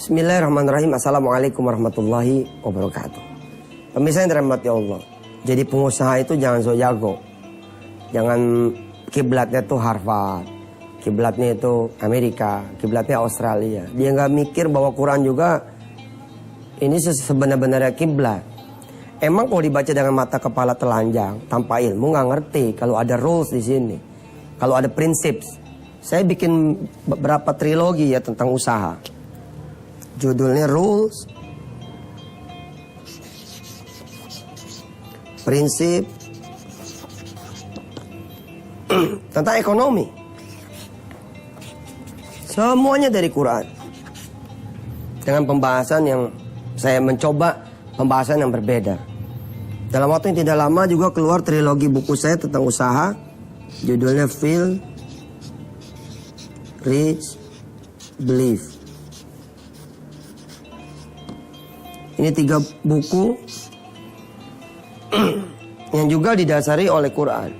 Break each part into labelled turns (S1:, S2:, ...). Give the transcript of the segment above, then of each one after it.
S1: Bismillahirrahmanirrahim. Assalamualaikum warahmatullahi wabarakatuh. Pemirsa yang dirahmati Allah, jadi pengusaha itu jangan so jago. Jangan kiblatnya tuh Harvard, kiblatnya itu Amerika, kiblatnya Australia. Dia nggak mikir bahwa Quran juga ini sebenarnya kiblat. Emang kalau dibaca dengan mata kepala telanjang tanpa ilmu nggak ngerti kalau ada rules di sini, kalau ada prinsip. Saya bikin beberapa trilogi ya tentang usaha. Judulnya Rules, Prinsip, tentang ekonomi. Semuanya dari Quran. Dengan pembahasan yang saya mencoba pembahasan yang berbeda. Dalam waktu yang tidak lama juga keluar trilogi buku saya tentang usaha. Judulnya Feel, Rich, Believe. Ini 3 buku yang juga didasari oleh Quran.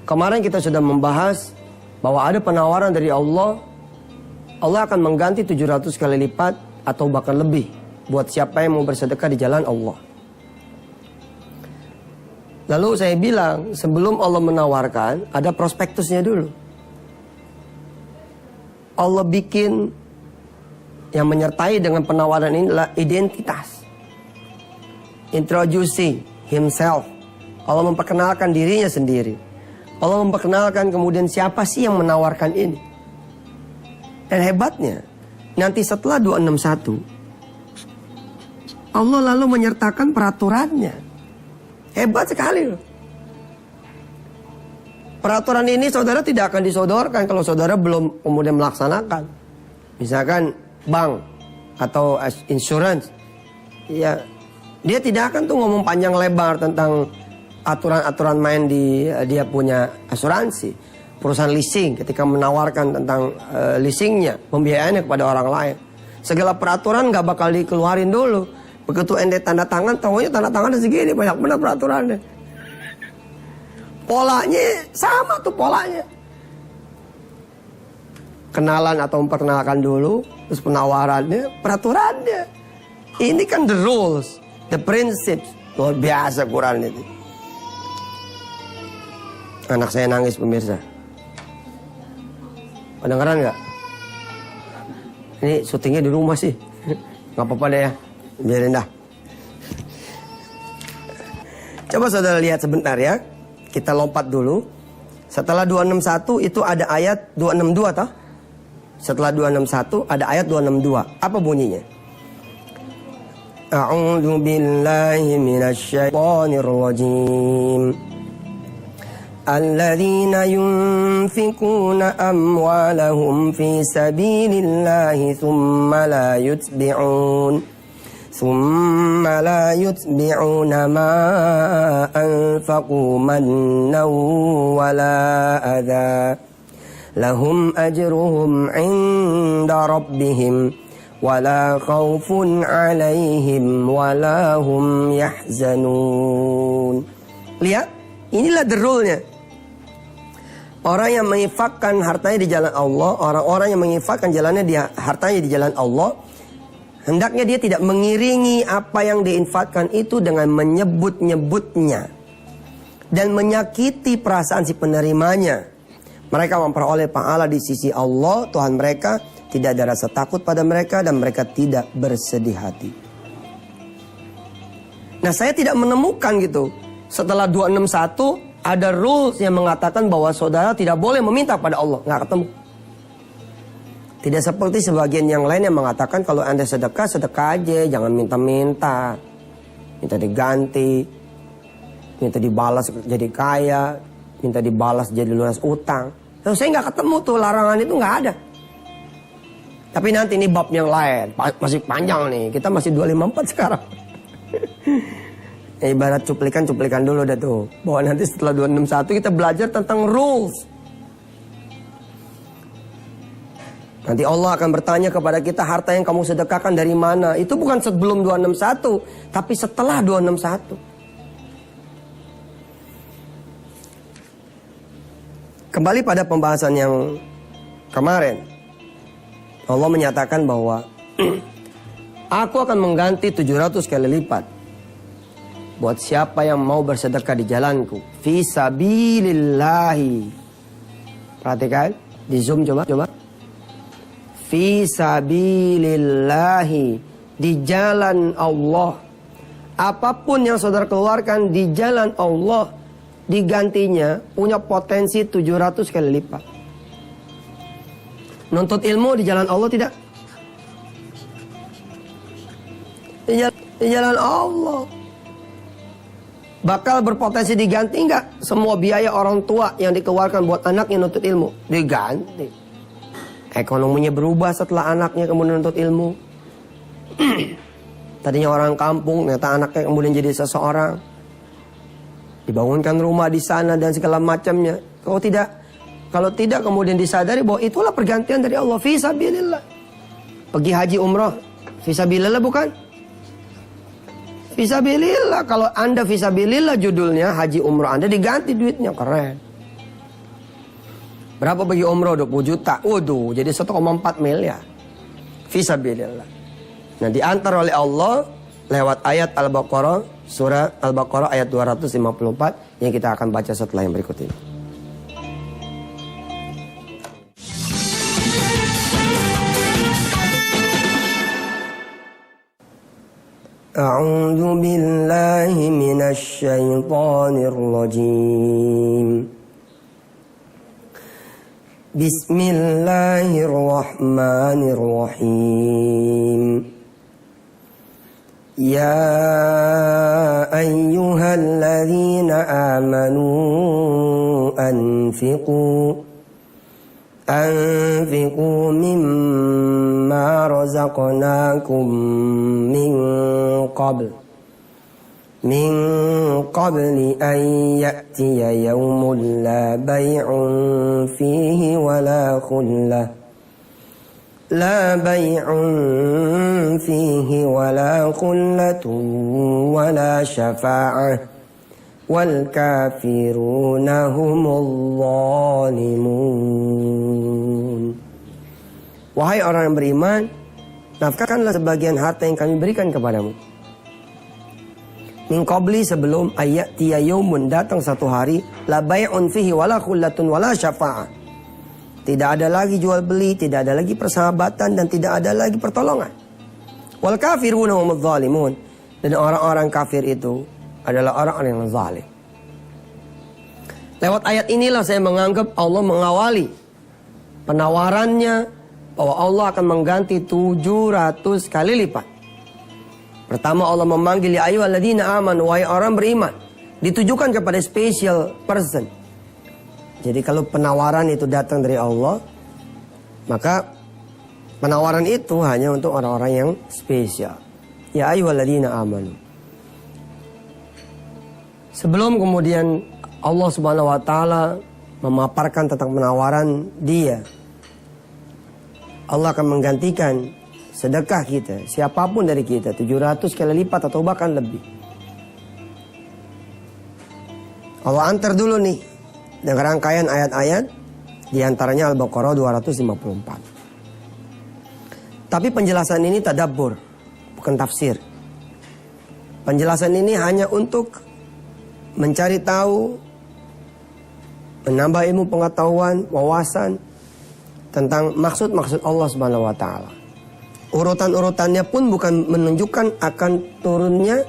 S1: Kemarin kita sudah membahas bahwa ada penawaran dari Allah. Allah akan mengganti 700 kali lipat atau bahkan lebih buat siapa yang mau bersedekah di jalan Allah. Lalu saya bilang sebelum Allah menawarkan ada prospektusnya dulu. Allah bikin yang menyertai dengan penawaran ini adalah identitas. Introducing himself. Allah memperkenalkan dirinya sendiri. Allah memperkenalkan kemudian siapa sih yang menawarkan ini. Dan hebatnya, nanti setelah 261, Allah lalu menyertakan peraturannya. Hebat sekali loh. Peraturan ini saudara tidak akan disodorkan kalau saudara belum kemudian melaksanakan. Misalkan bank atau insurance, ya dia tidak akan tuh ngomong panjang lebar tentang aturan-aturan main di dia punya asuransi. Perusahaan leasing ketika menawarkan tentang leasingnya, pembiayaannya kepada orang lain, segala peraturan nggak bakal dikeluarin dulu. Begitu ente tanda tangan, tahunya tanda tangan segini, banyak benar peraturannya. Polanya sama tuh polanya. Kenalan atau memperkenalkan dulu, terus penawarannya, peraturannya. Ini kan the rules, the principles. Luar biasa Quran itu. Anak saya nangis pemirsa. Kedengeran nggak? Ini syutingnya di rumah sih. Nggak apa-apa deh ya, biarin dah. Coba saudara lihat sebentar ya. Kita lompat dulu. Setelah 261 itu ada ayat 262 toh? Setelah 261 ada ayat 262. Apa bunyinya? A'udzu billahi minasy syaithanir rajim. Alladzina yunfikuna amwalahum fi sabilillahi thumma la yutbi'una ma anfaqu mannan wala adha. Lahum ajruhum 'inda rabbihim wala khaufun 'alaihim wala hum yahzanun. Lihat, inilah the rule-nya. Orang yang menginfakkan hartanya di jalan Allah, orang-orang yang menginfakkan hartanya di jalan Allah, hendaknya dia tidak mengiringi apa yang diinfakkan itu dengan menyebut-nyebutnya dan menyakiti perasaan si penerimanya. Mereka memperoleh pahala di sisi Allah, Tuhan mereka, tidak ada rasa takut pada mereka dan mereka tidak bersedih hati. Nah, saya tidak menemukan gitu. Setelah 261 ada rules yang mengatakan bahwa saudara tidak boleh meminta pada Allah. Nggak ketemu. Tidak seperti sebagian yang lain yang mengatakan kalau Anda sedekah, sedekah aja, jangan minta-minta. Minta diganti, minta dibalas jadi kaya, minta dibalas jadi lunas utang. Terus saya nggak ketemu tuh, larangan itu nggak ada. Tapi nanti ini bab yang lain, masih panjang nih. Kita masih 254 sekarang. Ibarat cuplikan dulu dah tuh. Bahwa nanti setelah 261 kita belajar tentang rules. Nanti Allah akan bertanya kepada kita, harta yang kamu sedekahkan dari mana? Itu bukan sebelum 261, tapi setelah 261. Kembali pada pembahasan yang kemarin. Allah menyatakan bahwa Aku akan mengganti 700 kali lipat buat siapa yang mau bersedekah di jalanku. Fi sabilillahi. Perhatikan, di zoom coba. Fi sabilillahi, di jalan Allah. Apapun yang saudara keluarkan di jalan Allah, digantinya punya potensi 700 kali lipat. Nuntut ilmu di jalan Allah tidak? Di jalan Allah. Bakal berpotensi diganti enggak? Semua biaya orang tua yang dikeluarkan buat anaknya nuntut ilmu diganti. Ekonominya berubah setelah anaknya kemudian nuntut ilmu. Tadinya orang kampung, ternyata anaknya kemudian jadi seseorang. Dibangunkan rumah di sana dan segala macamnya. Kalau tidak kemudian disadari bahwa itulah pergantian dari Allah. Fisabilillah. Pergi haji umrah. Fisabilillah bukan? Fisabilillah. Kalau Anda fisabilillah judulnya, haji umrah Anda diganti duitnya. Keren. Berapa bagi umrah? 20 juta. Waduh, jadi 1,4 miliar. Fisabilillah. Nah, diantar oleh Allah lewat ayat Al-Baqarah, surah Al-Baqarah ayat 254 yang kita akan baca setelah yang berikut ini. A'udzu billahi minasy syaithanir rajim. Bismillahirrahmanirrahim. Ya ayyuhalladzina amanu anfiqu mimma razaqnakum min qabli an ya'tiya yawmun la bay'un fihi wala khullah wala syafa'ah wal kafiruna humul zalimun. Wahai orang yang beriman, nafkahkanlah sebagian harta yang kami berikan kepadamu. Min qabli, sebelum ayatiya yaumun, datang satu hari, la bay'un fihi wala khullatun wala syafa'ah. Tidak ada lagi jual beli, tidak ada lagi persahabatan, dan tidak ada lagi pertolongan. Wal kafiruna humul zalimun. Dan orang-orang kafir itu adalah orang-orang yang zalim. Lewat ayat inilah saya menganggap Allah mengawali penawarannya bahwa Allah akan mengganti 700 kali lipat. Pertama Allah memanggil ya ayyuhalladzina amanu, wahai orang beriman. Ditujukan kepada special person. Jadi kalau penawaran itu datang dari Allah, maka penawaran itu hanya untuk orang-orang yang spesial. Ya ayyuhalladzina amanu. Sebelum kemudian Allah Subhanahu wa taala memaparkan tentang penawaran Dia, Allah akan menggantikan sedekah kita, siapapun dari kita, 700 kali lipat atau bahkan lebih. Allah antar dulu nih dengan rangkaian ayat-ayat, diantaranya Al-Baqarah 254. Tapi penjelasan ini tadabbur, bukan tafsir. Penjelasan ini hanya untuk mencari tahu, menambah ilmu pengetahuan, wawasan tentang maksud-maksud Allah Subhanahu wa taala. Urutan-urutannya pun bukan menunjukkan akan turunnya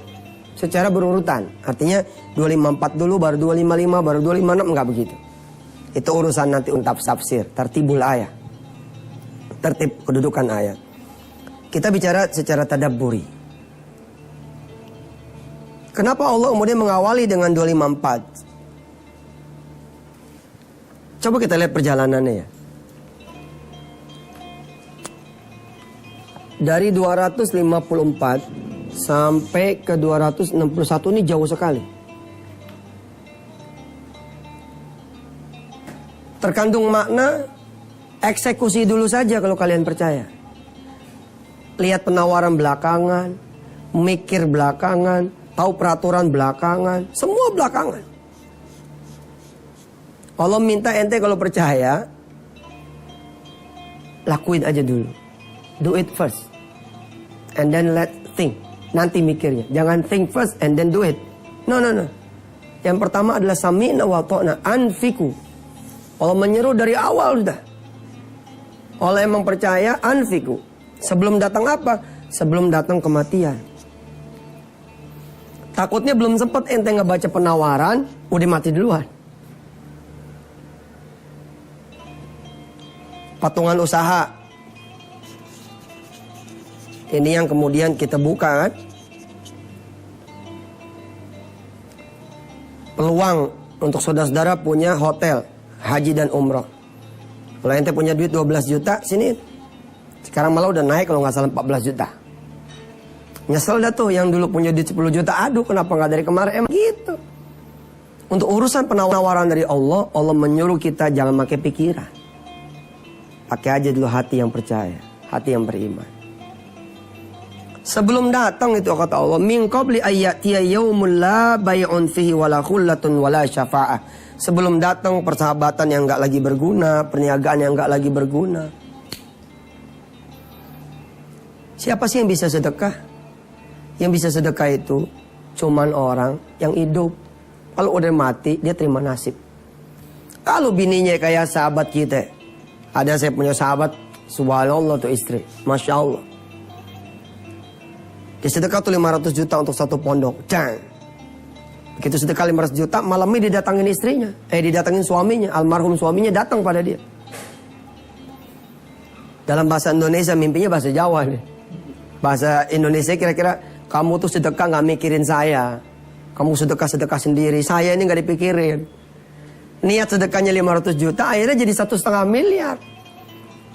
S1: secara berurutan. Artinya 254 dulu, baru 255, baru 256, enggak begitu. Itu urusan nanti untuk tafsir, tertibul ayat. Tertib kedudukan ayat. Kita bicara secara tadabburi. Kenapa Allah kemudian mengawali dengan 254? Coba kita lihat perjalanannya ya. Dari 254 sampai ke 261 ini jauh sekali. Terkandung makna eksekusi dulu saja kalau kalian percaya. Lihat penawaran belakangan, mikir belakangan, tahu peraturan belakangan, semua belakangan. Allah minta ente kalau percaya, lakuin aja dulu. Do it first. and then let think. Nanti mikirnya. Jangan think first and then do it. No. Yang pertama adalah sami'na wa ta'na, anfiku. Allah menyeru dari awal sudah. Allah emang percaya, anfiku. Sebelum datang apa? Sebelum datang kematian. Takutnya belum sempat ente ngebaca penawaran, udah mati duluan. Patungan usaha. Ini yang kemudian kita buka kan. Peluang untuk saudara-saudara punya hotel, haji dan umroh. Kalau ente punya duit 12 juta, sini. Sekarang malah udah naik kalau nggak salah 14 juta. Nyesel dah tuh yang dulu punya duit 10 juta. Aduh, kenapa nggak dari kemarin? Emang gitu. Untuk urusan penawaran dari Allah, Allah menyuruh kita jangan pakai pikiran. Pakai aja dulu hati yang percaya, hati yang beriman. Sebelum datang itu kata Allah, min qabli ayyatiya yaumul la bay'un fihi wala khullatun wala syafa'ah. Sebelum datang persahabatan yang enggak lagi berguna, perniagaan yang enggak lagi berguna. Siapa sih yang bisa sedekah? Yang bisa sedekah itu cuman orang yang hidup. Kalau udah mati, dia terima nasib. Kalau bininya kayak sahabat kita. Ada saya punya sahabat, subhanallah tuh istri, Masya Allah. Dia sedekah tuh 500 juta untuk satu pondok. Cang. Begitu sedekah 500 juta, malamnya didatangin istrinya. Didatangin suaminya, almarhum suaminya datang pada dia. Dalam bahasa Indonesia, mimpinya bahasa Jawa nih. Bahasa Indonesia kira-kira, kamu tuh sedekah gak mikirin saya. Kamu sedekah-sedekah sendiri, saya ini gak dipikirin. Niat sedekahnya 500 juta, akhirnya jadi 1,5 miliar.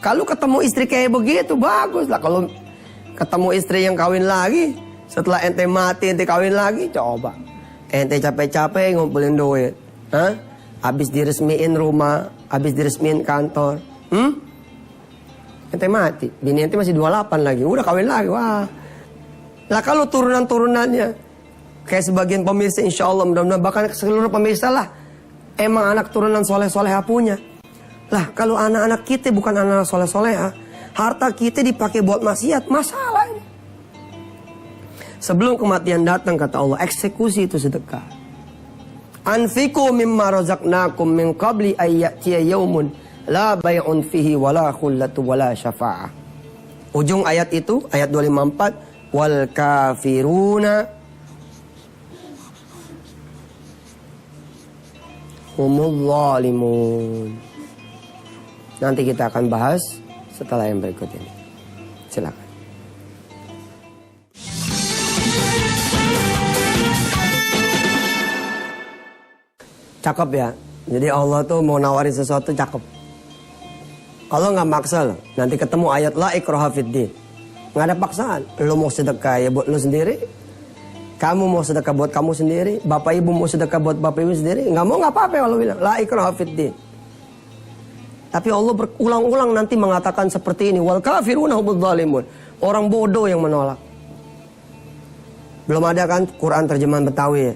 S1: Kalau ketemu istri kayak begitu, bagus lah. Kalau ketemu istri yang kawin lagi, setelah ente mati, ente kawin lagi, coba. Ente capek-capek ngumpulin duit. Habis diresmiin rumah, habis diresmiin kantor. Ente mati, bini ente masih 28 lagi, udah kawin lagi, wah. Lah kalau turunan-turunannya, kayak sebagian pemirsa insya Allah, mudah-mudahan bahkan seluruh pemirsa lah, emang anak turunan soleh-soleha punya. Lah kalau anak-anak kita bukan anak soleh-soleha, harta kita dipakai buat maksiat, masalah ini. Sebelum kematian datang kata Allah, eksekusi itu sedekah. Anfiku mimma razaqnakum min qabli ayyatiya yaumun la bay'un fihi wala khullatu wala syafa'ah. Ujung ayat itu, ayat 254, wal kafiruna humul zalimun. Nanti kita akan bahas setelah yang berikut ini. Silakan. Cakep ya. Jadi Allah tuh mau nawarin sesuatu cakep. Allah nggak maksa loh. Nanti ketemu ayat la ikraha fiddin. Nggak ada paksaan. Lo mau sedekah ya buat lo sendiri. Kamu mau sedekah buat kamu sendiri. Bapak ibu mau sedekah buat bapak ibu sendiri. Nggak mau nggak apa-apa Allah bilang. La ikraha fiddin. Tapi Allah berulang-ulang nanti mengatakan seperti ini. Wal kafiruna humudz zalimun. Orang bodoh yang menolak. Belum ada kan Quran terjemahan Betawi ya.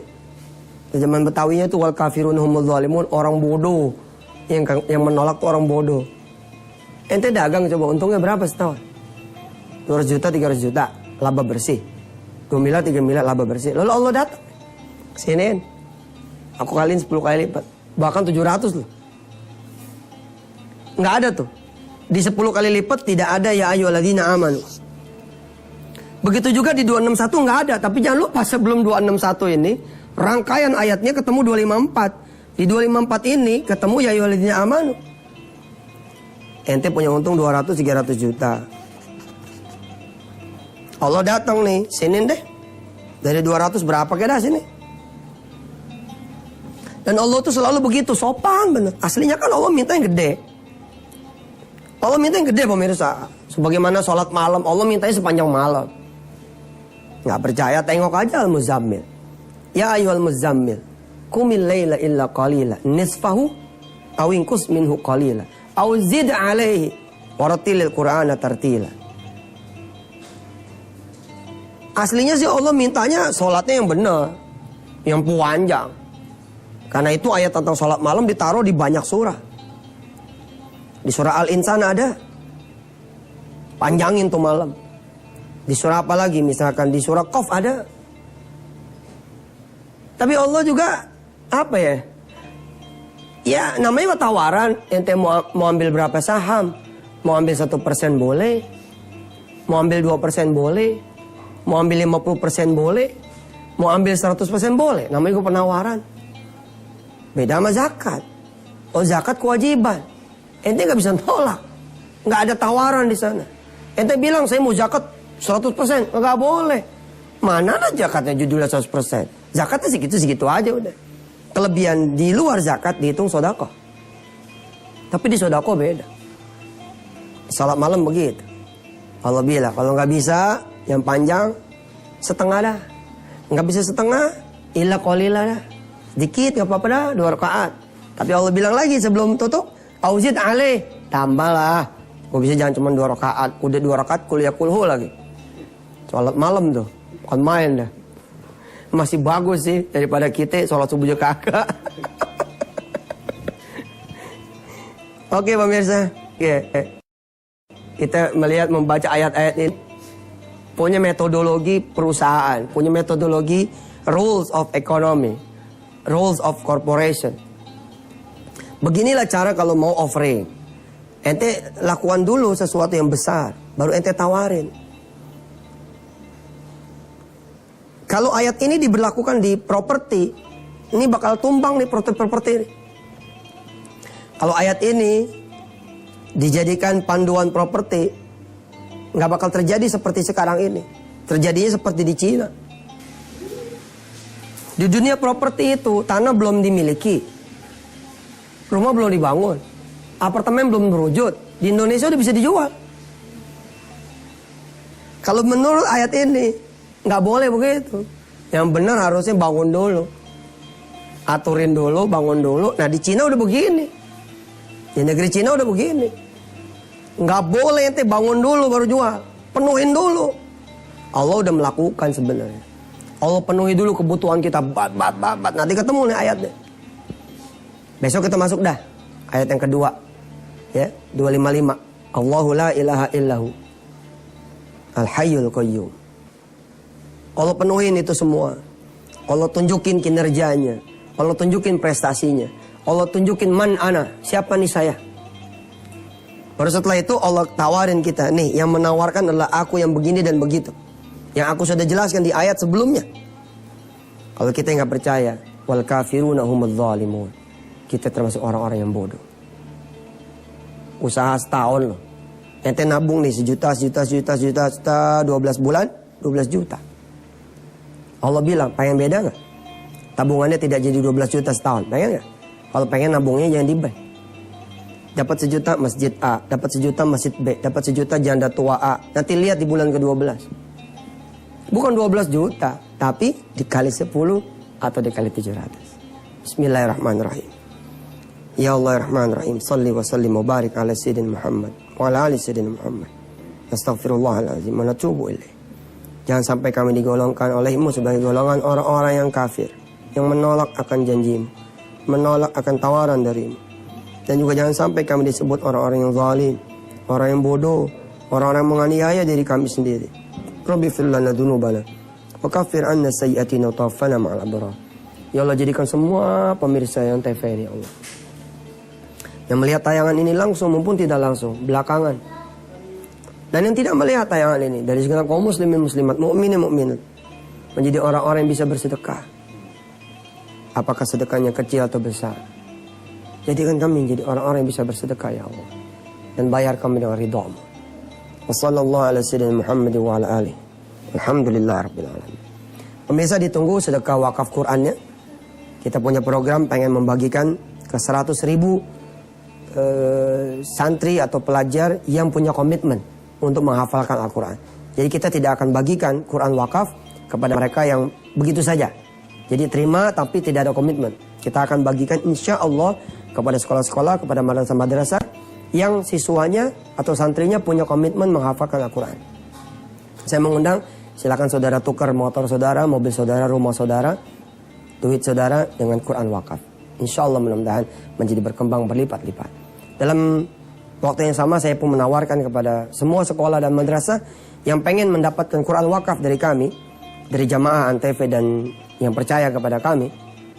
S1: Terjemahan Betawinya itu wal kafiruna humudz zalimun. Orang bodoh. Yang menolak tuh orang bodoh. Ente dagang coba untungnya berapa setahun? 200 juta, 300 juta. Laba bersih. 2 miliar, 3 miliar laba bersih. Lalu Allah datang. Siniin. Aku kaliin 10 kali lipat. Bahkan 700 loh. Nggak ada tuh. Di 10 kali lipat tidak ada ya ayyuhalladzina amanu. Begitu juga di 261 nggak ada. Tapi jangan lupa sebelum 261 ini, rangkaian ayatnya ketemu 254. Di 254 ini ketemu ya ayyuhalladzina amanu. Ente punya untung 200-300 juta. Allah datang nih, sinin deh. Dari 200 berapa kira sini? Dan Allah tuh selalu begitu, sopan bener. Aslinya kan Allah minta yang gede. Allah minta yang gede pemirsa. Sebagaimana sholat malam, Allah mintanya sepanjang malam. Nggak percaya, tengok aja Al-Muzammil. Ya ayyuhal muzammil, qumil laila illa qalila, nisfahu aw inqus minhu qalila, aw zid alaihi warattilil qur'ana tartila. Aslinya sih Allah mintanya sholatnya yang benar, yang panjang. Karena itu ayat tentang sholat malam ditaruh di banyak surah. Di surah Al-Insan ada. Panjangin tuh malam. Di surah apa lagi? Misalkan di surah Qaf ada. Tapi Allah juga apa ya? Ya namanya tawaran. Ente mau ambil berapa saham? Mau ambil 1% boleh. Mau ambil 2% boleh. Mau ambil 50% boleh. Mau ambil 100% boleh. Namanya juga penawaran. Beda sama zakat. Oh zakat kewajiban. Ente gak bisa nolak. Gak ada tawaran di sana. Ente bilang saya mau zakat 100%. Gak boleh. Mana ada zakatnya judulnya 100%. Zakatnya segitu-segitu aja udah. Kelebihan di luar zakat dihitung sedekah. Tapi di sedekah beda. Salat malam begitu. Allah bilang kalau nggak bisa yang panjang setengah dah. Nggak bisa setengah illa qalila dah. Dikit nggak apa-apa dah 2 rakaat. Tapi Allah bilang lagi sebelum tutup auzid alaih. Tambahlah. Kok bisa jangan cuma 2 rakaat. Udah 2 rakaat kuliah kulhu lagi. Salat malam tuh. Bukan main dah. Masih bagus sih daripada kita sholat subuh juga kagak. Oke pemirsa, kita melihat membaca ayat-ayat ini punya metodologi perusahaan, punya metodologi rules of economy, rules of corporation. Beginilah cara kalau mau offering. Ente lakukan dulu sesuatu yang besar, baru ente tawarin. Kalau ayat ini diberlakukan di properti, ini bakal tumbang nih properti ini. Kalau ayat ini dijadikan panduan properti, nggak bakal terjadi seperti sekarang ini. Terjadinya seperti di Cina. Di dunia properti itu, tanah belum dimiliki. Rumah belum dibangun. Apartemen belum berwujud. Di Indonesia udah bisa dijual. Kalau menurut ayat ini, nggak boleh begitu. Yang benar harusnya bangun dulu. Aturin dulu, bangun dulu. Nah di Cina udah begini. Di negeri Cina udah begini. Nggak boleh ente bangun dulu baru jual. Penuhin dulu. Allah udah melakukan sebenarnya. Allah penuhi dulu kebutuhan kita. Bat. Nanti ketemu nih ayatnya. Besok kita masuk dah. Ayat yang kedua. Ya, 255. Allahu la ilaha illahu. Al-Hayyul Qayyum. Allah penuhin itu semua. Allah tunjukin kinerjanya. Allah tunjukin prestasinya. Allah tunjukin man ana. Siapa nih saya? Baru setelah itu Allah tawarin kita. Nih yang menawarkan adalah aku yang begini dan begitu. Yang aku sudah jelaskan di ayat sebelumnya. Kalau kita nggak percaya. Wal kafiruna humudz zalimun. Kita termasuk orang-orang yang bodoh. Usaha setahun loh. Ente nabung nih sejuta, 12 bulan, 12 juta. Allah bilang, pengen beda gak? Tabungannya tidak jadi 12 juta setahun, pengen gak? Kalau pengen nabungnya jangan di bank. Dapat 1 juta masjid A, dapat 1 juta masjid B, dapat 1 juta janda tua A. Nanti lihat di bulan ke-12. Bukan 12 juta, tapi dikali 10 atau dikali 700. Bismillahirrahmanirrahim. Ya Allah Rahman Rahim, salli wa sallim wa barik ala Sayyidina Muhammad wa ala ali Sayyidina Muhammad. Astaghfirullahaladzim wa natubu ilaih. Jangan sampai kami digolongkan olehmu sebagai golongan orang-orang yang kafir, yang menolak akan janjimu, menolak akan tawaran darimu. Dan juga jangan sampai kami disebut orang-orang yang zalim, orang yang bodoh, orang-orang yang menganiaya diri kami sendiri. Rabbi fir lana dzunubana wa kaffir 'anna sayyi'atina wa tawaffana ma'al abrar. Ya Allah, jadikan semua pemirsa yang TVRI ya Allah, yang melihat tayangan ini langsung maupun tidak langsung, belakangan. Dan yang tidak melihat tayangan ini, dari segala kaum muslimin muslimat, mukminin mukminat, menjadi orang-orang yang bisa bersedekah. Apakah sedekahnya kecil atau besar? Jadikan kami menjadi orang-orang yang bisa bersedekah ya Allah. Dan bayar kami dengan ridha-Mu. Wassallallahu ala sayyidina Muhammad wa ala alihi. Alhamdulillah rabbil alamin. Pemirsa, ditunggu sedekah wakaf Qur'annya. Kita punya program pengen membagikan ke 100.000 santri atau pelajar yang punya komitmen untuk menghafalkan Al-Quran. Jadi kita tidak akan bagikan Quran wakaf kepada mereka yang begitu saja. Jadi terima tapi tidak ada komitmen. Kita akan bagikan insya Allah kepada sekolah-sekolah, kepada madrasah-madrasah yang siswanya atau santrinya punya komitmen menghafalkan Al-Quran. Saya mengundang, silakan saudara tukar motor saudara, mobil saudara, rumah saudara, duit saudara dengan Quran wakaf. Insya Allah mudah-mudahan menjadi berkembang berlipat-lipat. Dalam Waktu yang sama saya pun menawarkan kepada semua sekolah dan madrasah yang pengen mendapatkan Quran wakaf dari kami, dari jamaah Antv dan yang percaya kepada kami,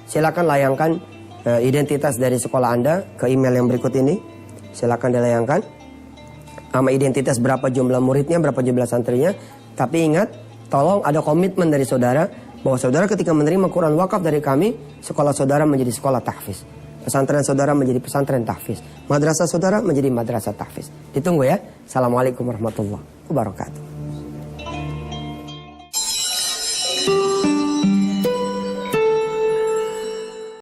S1: silakan layangkan identitas dari sekolah Anda ke email yang berikut ini. Silakan dilayangkan nama, identitas, berapa jumlah muridnya, berapa jumlah santrinya. Tapi ingat, tolong ada komitmen dari saudara bahwa saudara ketika menerima Quran wakaf dari kami, sekolah saudara menjadi sekolah tahfiz, pesantren saudara menjadi pesantren tahfiz, madrasah saudara menjadi madrasah tahfiz. Ditunggu ya. Assalamualaikum warahmatullahi wabarakatuh.